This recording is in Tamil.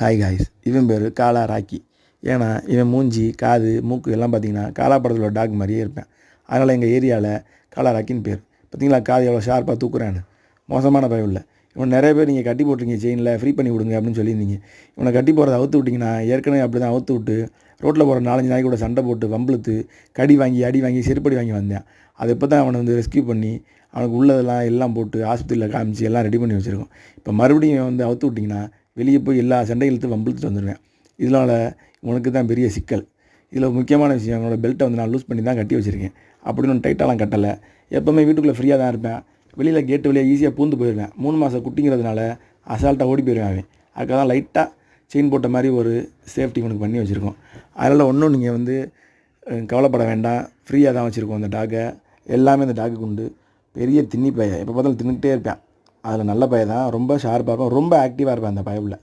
ஹாய் காய்ஸ், இவன் பேர் காலா ராக்கி. ஏன்னா இவன் மூஞ்சி, காது, மூக்கு எல்லாம் பார்த்தீங்கன்னா காலா படத்தில் உள்ள டாக் மாதிரியே இருப்பேன். அதனால் எங்கள் ஏரியாவில் காலா ராக்கின்னு பேர். பார்த்தீங்களா காது எவ்வளோ ஷார்ப்பாக தூக்குறான்னு. மோசமான பயம் இல்லை. இவன் நிறைய பேர் நீங்கள் கட்டி போட்டிருக்கீங்க செயினில், ஃப்ரீ பண்ணி விடுங்க அப்படின்னு சொல்லியிருந்தீங்க. இவனை கட்டி போகிறத அவுத்து விட்டிங்கன்னா ஏற்கனவே அப்படி தான் அவுத்து விட்டு ரோட்டில் போகிற 4-5 நாய்க்கு கூட சண்டை போட்டு வம்பிழுத்து கடி வாங்கி அடி வாங்கி செருப்படி வாங்கி வந்தேன். அது இப்போ தான் அவனை வந்து ரெஸ்க்யூ பண்ணி அவனுக்கு உள்ளதெல்லாம் எல்லாம் போட்டு ஆஸ்பத்திரியில் காமிச்சு எல்லாம் ரெடி பண்ணி வச்சுருக்கோம். இப்போ மறுபடியும் வந்து அவுத்து விட்டிங்கன்னா வெளியே போய் எல்லா சண்டை இழுத்து வம்பிழுத்துட்டு வந்துடுவேன். இதனால் உனக்கு தான் பெரிய சிக்கல். இதில் முக்கியமான விஷயம், என்னோடய பெல்ட்டை வந்து நான் லூஸ் பண்ணி தான் கட்டி வச்சுருக்கேன். அப்படின்னு ஒன்று டைட்டாலாம் கட்டலை. எப்போவுமே வீட்டுக்குள்ளே ஃப்ரீயாக தான் இருப்பேன். வெளியில் கேட்டு வழியாக ஈஸியாக பூந்து போயிடுவேன். 3 மாத குட்டிங்கிறதுனால அசால்ட்டாக ஓடி போயிடுவேன் அவன். அதுக்காக தான் லைட்டாக செயின் போட்ட மாதிரி ஒரு சேஃப்டி உனக்கு பண்ணி வச்சுருக்கோம். அதனால் ஒன்றும் நீங்கள் வந்து கவலைப்பட வேண்டாம். ஃப்ரீயாக தான் வச்சுருக்கோம் அந்த டாகை. எல்லாமே அந்த டாகுக்கு உண்டு. பெரிய தின்னி பையன், எப்போ பார்த்தாலும் தின்னுக்கிட்டே இருப்பேன். அதில் நல்ல பையன் தான், ரொம்ப ஷார்ப்பாக இருக்கும், ரொம்ப ஆக்டிவாக இருப்பேன் அந்த பயவில்.